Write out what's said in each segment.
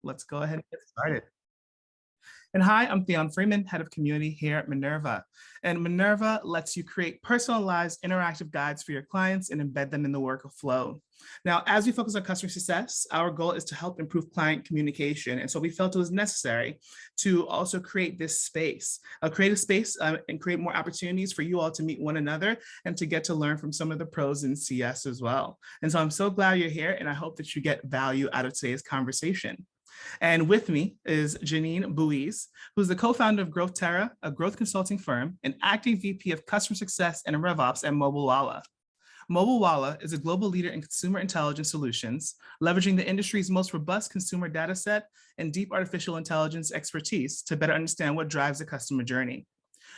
let's go ahead and get started. And hi, I'm Theon Freeman, Head of Community here at Minerva. And Minerva lets you create personalized interactive guides for your clients and embed them in the workflow. Now, as we focus on customer success, our goal is to help improve client communication. And so we felt it was necessary to also create this space, create a space and create more opportunities for you all to meet one another and to get to learn from some of the pros in CS as well. And so I'm so glad you're here, and I hope that you get value out of today's conversation. And with me is Janine Buis, who's the co-founder of GrowthTera, a growth consulting firm, and acting VP of Customer Success and RevOps at Mobilewalla. Mobilewalla is a global leader in consumer intelligence solutions, leveraging the industry's most robust consumer data set and deep artificial intelligence expertise to better understand what drives the customer journey.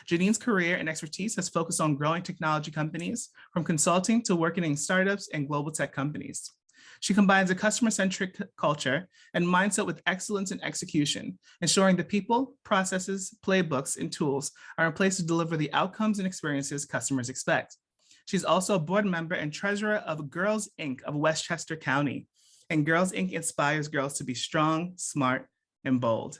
Janine's career and expertise has focused on growing technology companies, from consulting to working in startups and global tech companies. She combines a customer-centric culture and mindset with excellence in execution, ensuring the people, processes, playbooks, and tools are in place to deliver the outcomes and experiences customers expect. She's also a board member and treasurer of Girls Inc. of Westchester County. And Girls Inc. inspires girls to be strong, smart, and bold.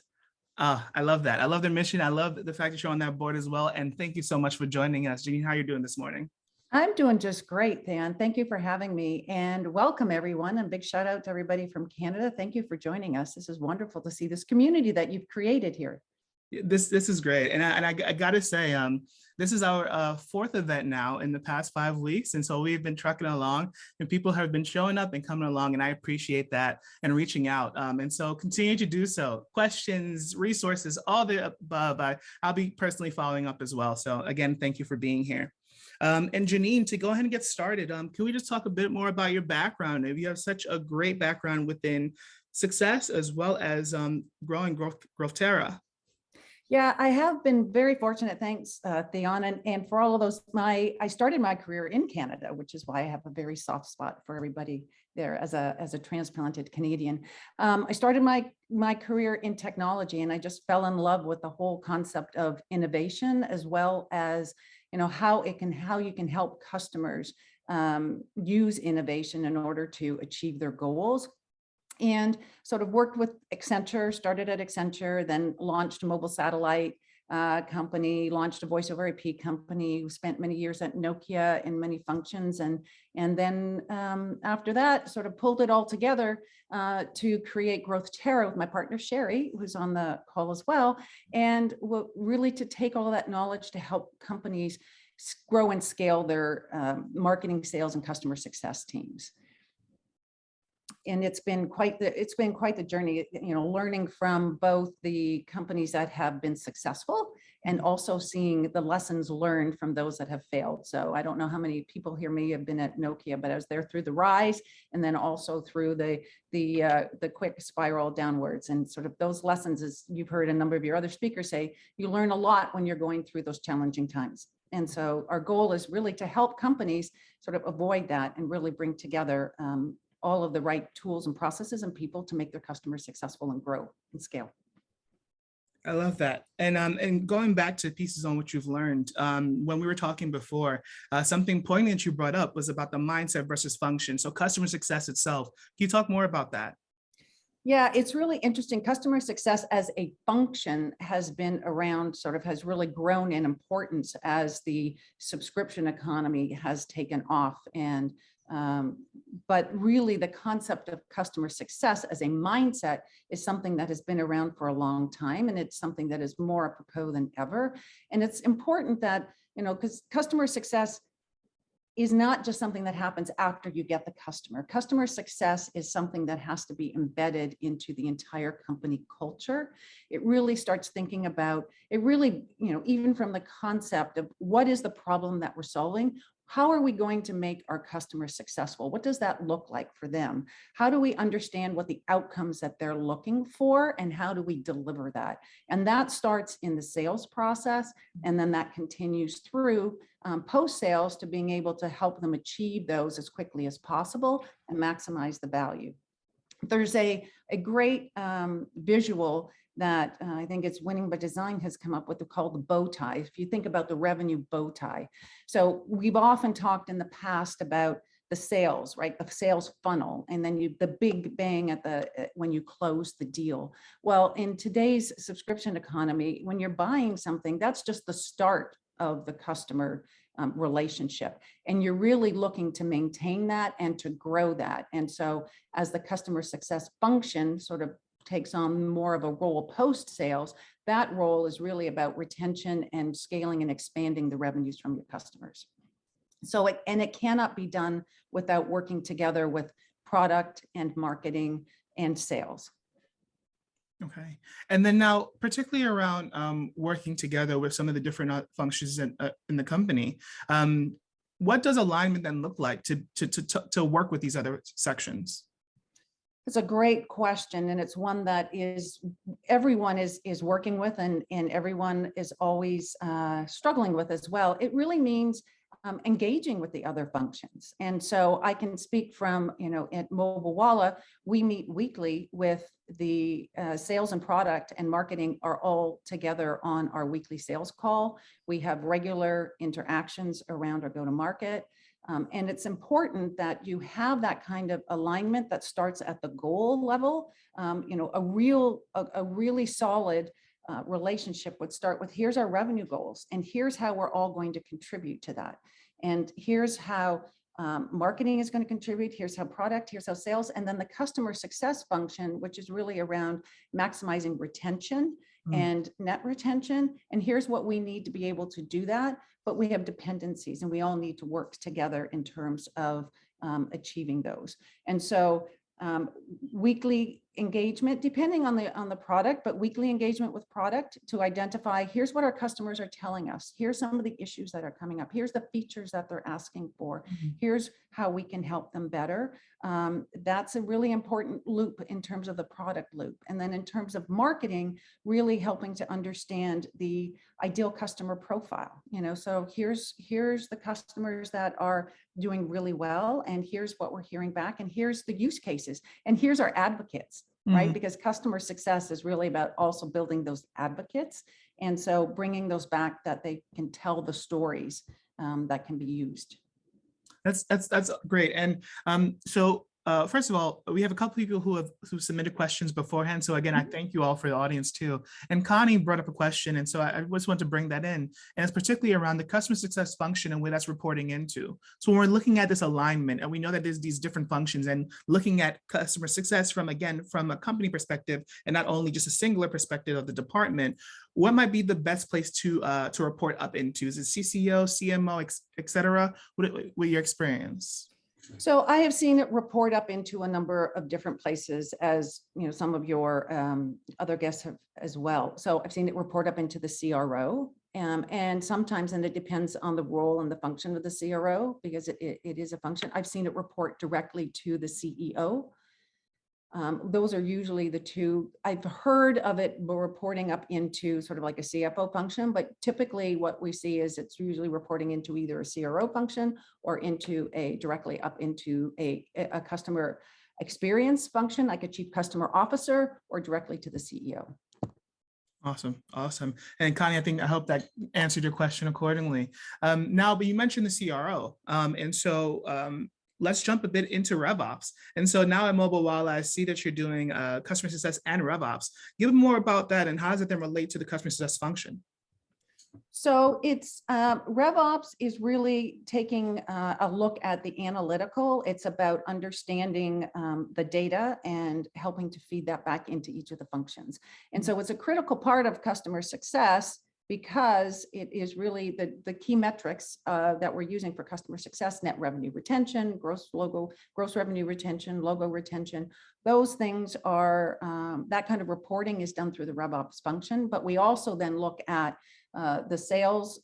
I love that. I love their mission. I love the fact that you're on that board as well. And thank you so much for joining us. Janine, how are you doing this morning? I'm doing just great, Theon. Thank you for having me, and welcome everyone, and big shout out to everybody from Canada. Thank you for joining us. This is wonderful to see this community that you've created here. This is great. And I gotta say, this is our fourth event now in the past 5 weeks. And so we've been trucking along, and people have been showing up and coming along, and I appreciate that, and reaching out. And so continue to do so. Questions, resources, all the above. I'll be personally following up as well. So again, thank you for being here. And Janine, to go ahead and get started, can we just talk a bit more about your background? If you have such a great background within success as well as growing GrowthTera. Yeah, I have been very fortunate, thanks, Theon, and for all of those. I started my career in Canada, which is why I have a very soft spot for everybody there as a transplanted Canadian. I started my career in technology, and I just fell in love with the whole concept of innovation, as well as how you can help customers use innovation in order to achieve their goals. And sort of worked with Accenture, started at Accenture, then launched a mobile satellite company, launched a voice over IP company, spent many years at Nokia in many functions. And then after that, sort of pulled it all together to create GrowthTera with my partner, Sherry, who's on the call as well. And really to take all of that knowledge to help companies grow and scale their marketing, sales, and customer success teams. And it's been quite the journey, learning from both the companies that have been successful and also seeing the lessons learned from those that have failed. So I don't know how many people here may have been at Nokia, but I was there through the rise, and then also through the quick spiral downwards. And sort of those lessons, as you've heard a number of your other speakers say, you learn a lot when you're going through those challenging times. And so our goal is really to help companies sort of avoid that and really bring together all of the right tools and processes and people to make their customers successful and grow and scale. I love that. And going back to pieces on what you've learned, when we were talking before, something poignant you brought up was about the mindset versus function. So customer success itself, can you talk more about that? Yeah, it's really interesting. Customer success as a function has been around, has really grown in importance as the subscription economy has taken off. And but really the concept of customer success as a mindset is something that has been around for a long time, and it's something that is more apropos than ever. And it's important that, because customer success is not just something that happens after you get the customer. Customer success is something that has to be embedded into the entire company culture. It really starts thinking about, even from the concept of what is the problem that we're solving? How are we going to make our customers successful? What does that look like for them? How do we understand what the outcomes that they're looking for, and how do we deliver that? And that starts in the sales process, and then that continues through post-sales to being able to help them achieve those as quickly as possible and maximize the value. There's a great visual that I think it's Winning by Design has come up with, called the bow tie. If you think about the revenue bow tie. So we've often talked in the past about the sales, right? The sales funnel, and then the big bang at when you close the deal. Well, in today's subscription economy, when you're buying something, that's just the start of the customer relationship. And you're really looking to maintain that and to grow that. And so as the customer success function sort of takes on more of a role post sales, that role is really about retention and scaling and expanding the revenues from your customers. So it cannot be done without working together with product and marketing and sales. Okay. And then now, particularly around working together with some of the different functions in the company, what does alignment then look like to work with these other sections? It's a great question, and it's one that everyone is working with, and everyone is always struggling with as well. It really means engaging with the other functions. And so I can speak from, at Mobilewalla, we meet weekly with the sales and product and marketing are all together on our weekly sales call. We have regular interactions around our go-to-market. And it's important that you have that kind of alignment that starts at the goal level. A really solid relationship would start with, here's our revenue goals, and here's how we're all going to contribute to that. And here's how marketing is going to contribute, here's how product, here's how sales, and then the customer success function, which is really around maximizing retention and net retention. And here's what we need to be able to do that. But we have dependencies, and we all need to work together in terms of achieving those. And so weekly engagement, depending on the product, but weekly engagement with product to identify, here's what our customers are telling us. Here's some of the issues that are coming up. Here's the features that they're asking for. Here's how we can help them better. That's a really important loop in terms of the product loop. And then in terms of marketing, really helping to understand the ideal customer profile. So here's the customers that are doing really well, and here's what we're hearing back, and here's the use cases, and here's our advocates, right? Because customer success is really about also building those advocates. And so bringing those back that they can tell the stories that can be used. That's great. And so first of all, we have a couple people who submitted questions beforehand. So again, I thank you all for the audience too. And Connie brought up a question, and so I just want to bring that in. And it's particularly around the customer success function and where that's reporting into. So when we're looking at this alignment, and we know that there's these different functions, and looking at customer success from a company perspective, and not only just a singular perspective of the department, what might be the best place to report up into? Is it CCO, CMO, et cetera? What your experience? So I have seen it report up into a number of different places, as some of your other guests have as well. So I've seen it report up into the CRO, and sometimes, and it depends on the role and the function of the CRO, because it is a function. I've seen it report directly to the CEO. Those are usually the two. I've heard of it reporting up into sort of like a CFO function, but typically what we see is it's usually reporting into either a CRO function or directly up into a customer experience function, like a chief customer officer, or directly to the CEO. Awesome. And Connie, I hope that answered your question accordingly. Now, but you mentioned the CRO, and so let's jump a bit into RevOps. And so now at Mobilewalla, I see that you're doing customer success and RevOps. Give me more about that, and how does it then relate to the customer success function? So it's RevOps is really taking a look at the analytical. It's about understanding the data and helping to feed that back into each of the functions. And so it's a critical part of customer success, because it is really the key metrics that we're using for customer success: net revenue retention, gross revenue retention, logo retention. Those things are, that kind of reporting is done through the RevOps function, but we also then look at the sales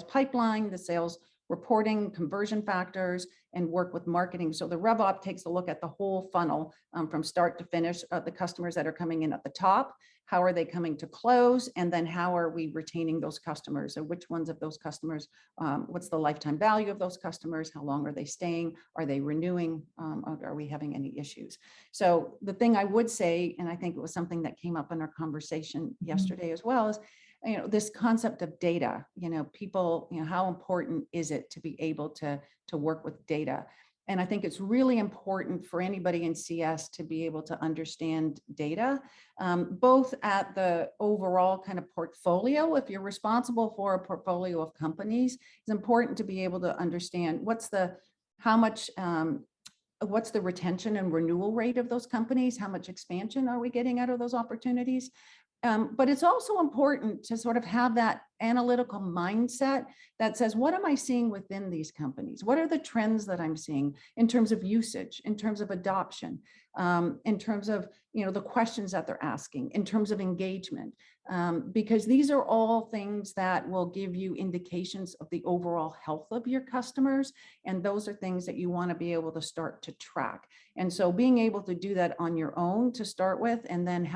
pipeline, the sales reporting, conversion factors, and work with marketing. So the RevOps takes a look at the whole funnel from start to finish, the customers that are coming in at the top. How are they coming to close? And then how are we retaining those customers? So which ones of those customers, what's the lifetime value of those customers? How long are they staying? Are they renewing? Are we having any issues? So the thing I would say, and I think it was something that came up in our conversation yesterday as well, is this concept of data. People, how important is it to be able to work with data? And I think it's really important for anybody in CS to be able to understand data, both at the overall kind of portfolio. If you're responsible for a portfolio of companies, it's important to be able to understand what's the retention and renewal rate of those companies, how much expansion are we getting out of those opportunities. But it's also important to sort of have that analytical mindset that says, what am I seeing within these companies? What are the trends that I'm seeing in terms of usage, in terms of adoption, in terms of, the questions that they're asking, in terms of engagement, because these are all things that will give you indications of the overall health of your customers. And those are things that you want to be able to start to track. And so being able to do that on your own to start with, and then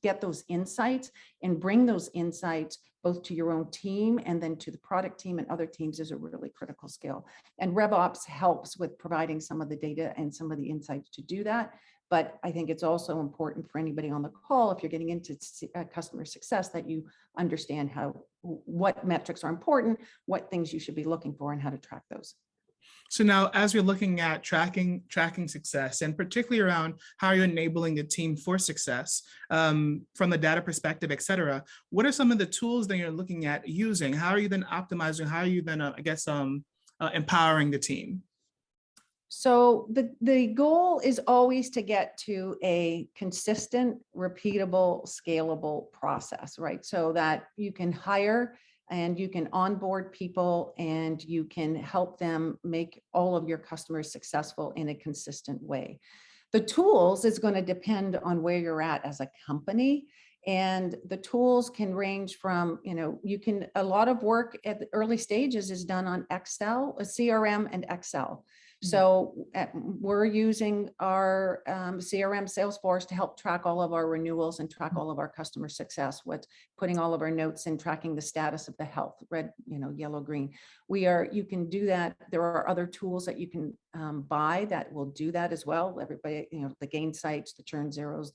get those insights and bring those insights both to your own team and then to the product team and other teams is a really critical skill. And RevOps helps with providing some of the data and some of the insights to do that. But I think it's also important for anybody on the call, if you're getting into customer success, that you understand what metrics are important, what things you should be looking for, and how to track those. So now, as we're looking at tracking success, and particularly around how you're enabling the team for success from the data perspective, et cetera, what are some of the tools that you're looking at using? How are you then optimizing? How are you then, empowering the team? So the goal is always to get to a consistent, repeatable, scalable process, right? So that you can hire and you can onboard people and you can help them make all of your customers successful in a consistent way. The tools is going to depend on where you're at as a company. And the tools can range from, a lot of work at the early stages is done on Excel, a CRM and Excel. So we're using our CRM Salesforce to help track all of our renewals and track all of our customer success, with putting all of our notes and tracking the status of the health, red, yellow, green. You can do that. There are other tools that you can buy that will do that as well. Everybody, the gain sites, the churn zeros,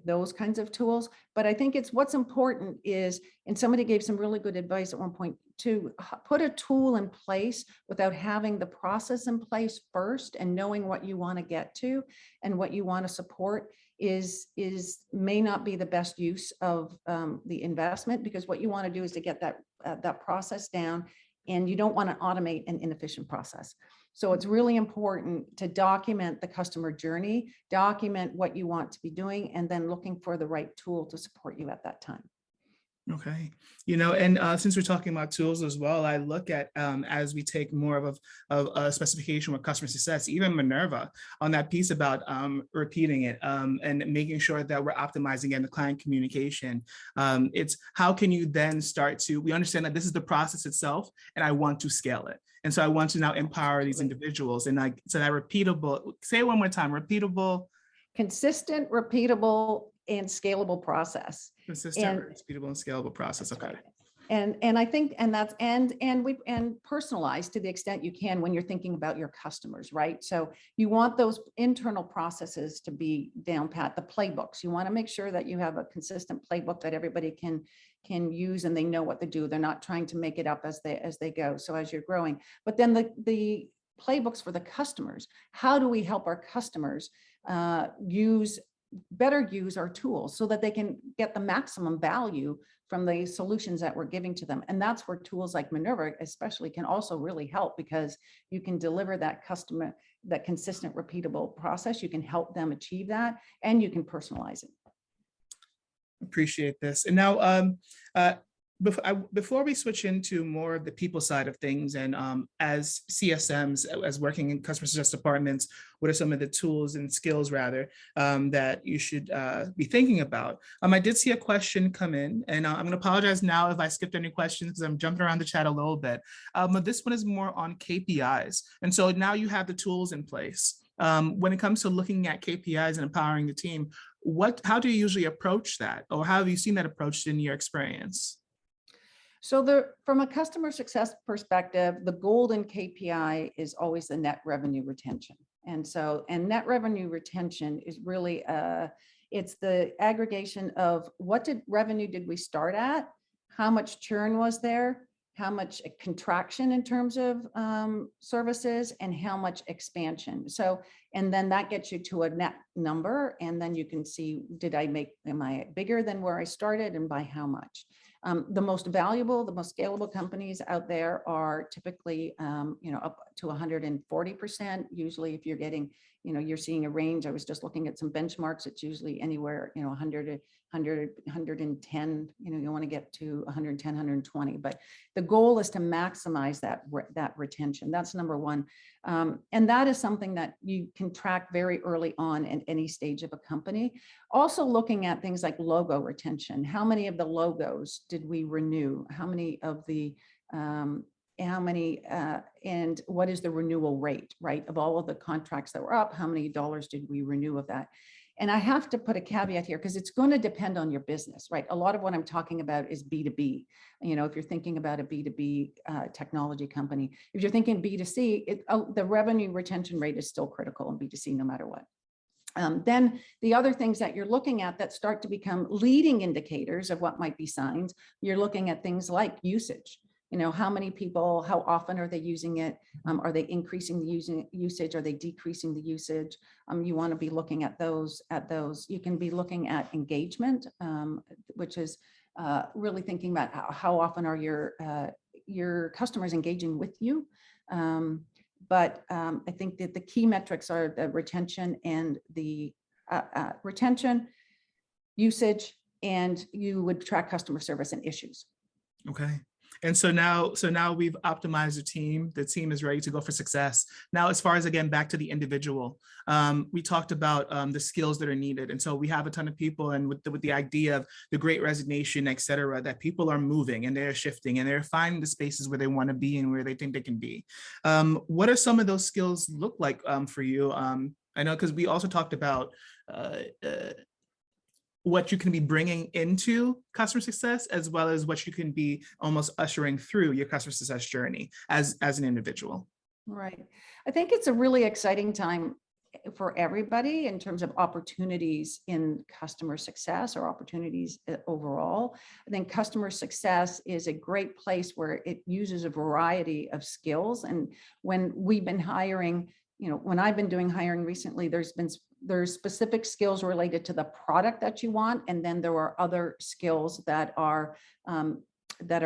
those kinds of tools. But I think what's important is, and somebody gave some really good advice at one point, to put a tool in place without having the process in place first and knowing what you want to get to and what you want to support may not be the best use of the investment, because what you want to do is to get that process down, and you don't want to automate an inefficient process. So it's really important to document the customer journey, document what you want to be doing, and then looking for the right tool to support you at that time. Okay. And since we're talking about tools as well, I look at as we take more of a specification with customer success, even Minerva, on that piece about repeating it and making sure that we're optimizing in the client communication. It's how can you then we understand that this is the process itself, and I want to scale it. And so I want to now empower these individuals. And so that repeatable, say it one more time, repeatable. Consistent, repeatable, and scalable process. Consistent, repeatable, and scalable process. Okay. Right. And I think, and personalized to the extent you can when you're thinking about your customers, right? So you want those internal processes to be down pat, the playbooks. You want to make sure that you have a consistent playbook that everybody can use and they know what to do. They're not trying to make it up as they go. So as you're growing, but then the playbooks for the customers, how do we help our customers better use our tools so that they can get the maximum value from the solutions that we're giving to them? And that's where tools like Minerva especially can also really help, because you can deliver that consistent, repeatable process. You can help them achieve that, and you can personalize it. Appreciate this. And now, before we switch into more of the people side of things, and as CSMs, as working in customer success departments, what are some of the tools and skills that you should be thinking about? I did see a question come in, and I'm going to apologize now if I skipped any questions because I'm jumping around the chat a little bit. But this one is more on KPIs. And so now you have the tools in place. When it comes to looking at KPIs and empowering the team, how do you usually approach that? Or how have you seen that approached in your experience? So from a customer success perspective, the golden KPI is always the net revenue retention. And net revenue retention is really, it's the aggregation of what revenue did we start at? How much churn was there? how much contraction in terms of services, and how much expansion. So, and then that gets you to a net number. And then you can see, am I bigger than where I started, and by how much? The most valuable, the most scalable companies out there are typically, up to 140%. Usually if you're getting, you're seeing a range. I was just looking at some benchmarks. It's usually anywhere, 100, 110, you want to get to 110, 120, but the goal is to maximize that retention. That's number one. And that is something that you can track very early on in any stage of a company. Also looking at things like logo retention. How many of the logos did we renew? How many of the, and what is the renewal rate, right? Of all of the contracts that were up, how many dollars did we renew of that? And I have to put a caveat here because it's going to depend on your business, right? A lot of what I'm talking about is B2B. If you're thinking about a B2B technology company, if you're thinking B2C, the revenue retention rate is still critical in B2C no matter what. Then the other things that you're looking at that start to become leading indicators of what might be signs, you're looking at things like usage. How many people, how often are they using it? Are they increasing the usage? Are they decreasing the usage? You want to be looking at those. You can be looking at engagement, which is really thinking about how often are your customers engaging with you. But I think that the key metrics are the retention and the retention, usage, and you would track customer service and issues. Okay. And so now we've optimized the team. The team is ready to go for success. Now, as far as, again, back to the individual, we talked about the skills that are needed. And so we have a ton of people, and with the idea of the great resignation, et cetera, that people are moving and they're shifting and they're finding the spaces where they want to be and where they think they can be. What are some of those skills look like for you? I know, because we also talked about what you can be bringing into customer success, as well as what you can be almost ushering through your customer success journey as an individual. Right. I think it's a really exciting time for everybody in terms of opportunities in customer success or opportunities overall. I think customer success is a great place where it uses a variety of skills. And when we've been hiring, when I've been doing hiring recently, there's specific skills related to the product that you want. And then there are other skills that are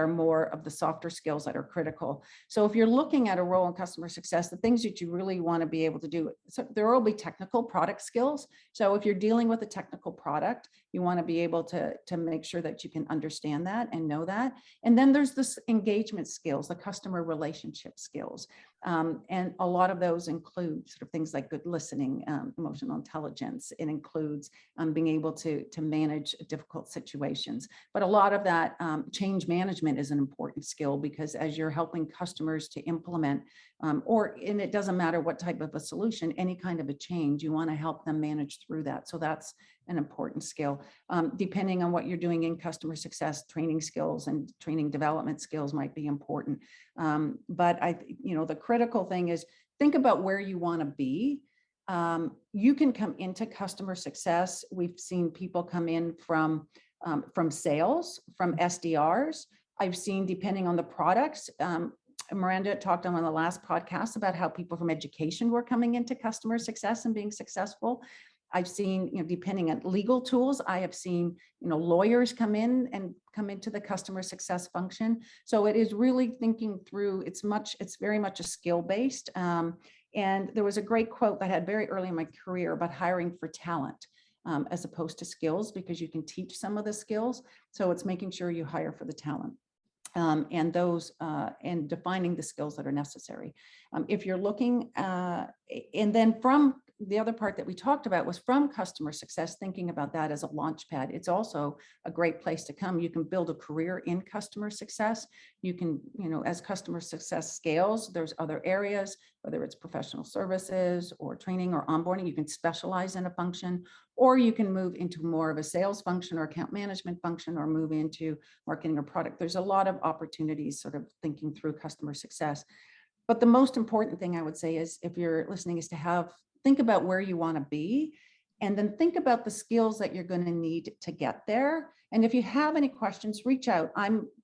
more of the softer skills that are critical. So if you're looking at a role in customer success, the things that you really want to be able to do, so there will be technical product skills. So if you're dealing with a technical product, you want to be able to make sure that you can understand that and know that. And then there's this engagement skills, the customer relationship skills. And a lot of those include sort of things like good listening, emotional intelligence. It includes being able to manage difficult situations. But a lot of that change management is an important skill, because as you're helping customers to implement, and it doesn't matter what type of a solution, any kind of a change, you want to help them manage through that. So that's an important skill. Depending on what you're doing in customer success, training skills and training development skills might be important. But the critical thing is think about where you want to be. You can come into customer success. We've seen people come in from sales, from SDRs. I've seen, depending on the products, Miranda talked on one of the last podcasts about how people from education were coming into customer success and being successful. I've seen, depending on legal tools, I have seen, lawyers come into the customer success function. So it is really thinking through, it's very much a skill-based. And there was a great quote that I had very early in my career about hiring for talent as opposed to skills, because you can teach some of the skills. So it's making sure you hire for the talent. And defining the skills that are necessary. If you're looking, and then from the other part that we talked about was from customer success, thinking about that as a launch pad. It's also a great place to come. You can build a career in customer success. You can, as customer success scales, there's other areas, whether it's professional services or training or onboarding, you can specialize in a function, or you can move into more of a sales function or account management function, or move into marketing or product. There's a lot of opportunities sort of thinking through customer success. But the most important thing I would say is, if you're listening, is to think about where you want to be, And then think about the skills that you're going to need to get there. And if you have any questions, reach out.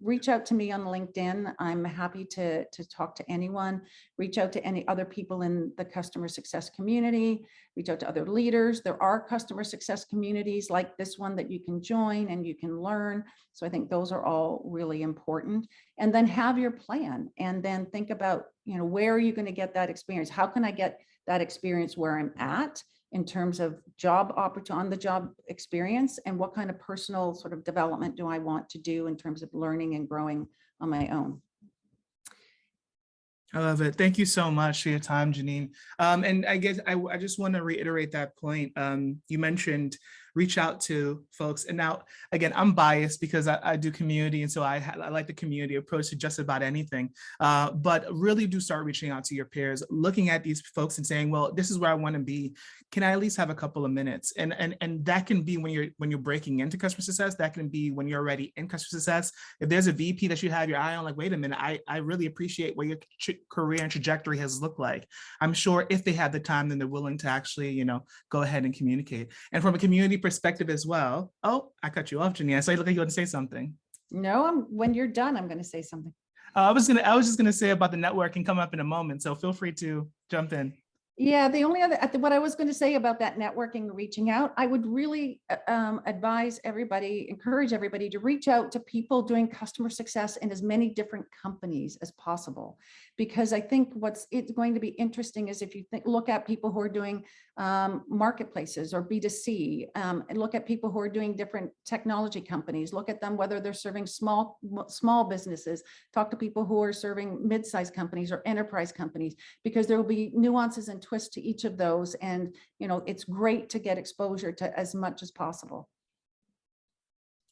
Reach out to me on LinkedIn. I'm happy to talk to anyone. Reach out to any other people in the customer success community. Reach out to other leaders. There are customer success communities like this one that you can join and you can learn. So I think those are all really important. And then have your plan, and then think about, where are you going to get that experience? How can I get that experience where I'm at, in terms of job opportunity, on the job experience, and what kind of personal sort of development do I want to do in terms of learning and growing on my own. I love it. Thank you so much for your time, Janine. And I guess I just want to reiterate that point. You mentioned reach out to folks. And now, again, I'm biased because I do community. And so I like the community approach to just about anything. But really do start reaching out to your peers, looking at these folks and saying, well, this is where I want to be. Can I at least have a couple of minutes? And that can be when you're breaking into customer success. That can be when you're already in customer success. If there's a VP that you have your eye on, like, wait a minute, I really appreciate what your career and trajectory has looked like. I'm sure if they have the time, then they're willing to actually, go ahead and communicate. And from a community perspective as well. Oh, I cut you off, Janine. So you look like you want to say something. No, when you're done, I'm going to say something. I was just gonna say about the networking come up in a moment. So feel free to jump in. Yeah, the only other, what I was going to say about that networking, reaching out, I would really advise everybody, encourage everybody to reach out to people doing customer success in as many different companies as possible. Because I think what's going to be interesting is if you look at people who are doing marketplaces or B2C, and look at people who are doing different technology companies, look at them, whether they're serving small businesses, talk to people who are serving mid-sized companies or enterprise companies, because there will be nuances and twist to each of those. And, it's great to get exposure to as much as possible.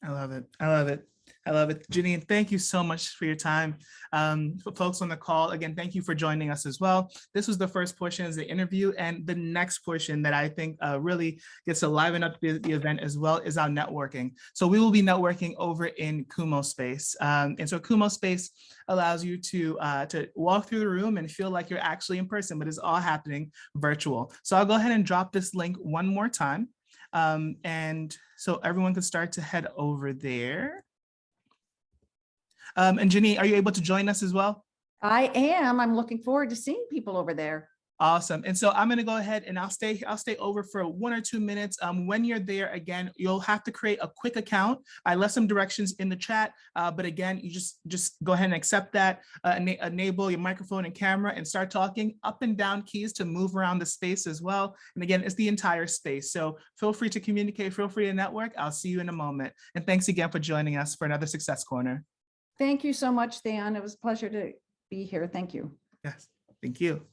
I love it. I love it. I love it. Janine, thank you so much for your time. For folks on the call, again, thank you for joining us as well. This was the first portion of the interview, and the next portion that I think really gets to liven up the event as well is our networking. So we will be networking over in Kumo Space. And so Kumo Space allows you to walk through the room and feel like you're actually in person, but it's all happening virtual. So I'll go ahead and drop this link one more time. And so everyone can start to head over there. And Janine, are you able to join us as well? I am. I'm looking forward to seeing people over there. Awesome. And so I'm going to go ahead and I'll stay over for 1 or 2 minutes. When you're there, again, you'll have to create a quick account. I left some directions in the chat, but again, you just go ahead and accept that, enable your microphone and camera and start talking. Up and down keys to move around the space as well. And again, it's the entire space. So feel free to communicate, feel free to network. I'll see you in a moment. And thanks again for joining us for another Success Corner. Thank you so much, Theon. It was a pleasure to be here. Thank you. Yes, thank you.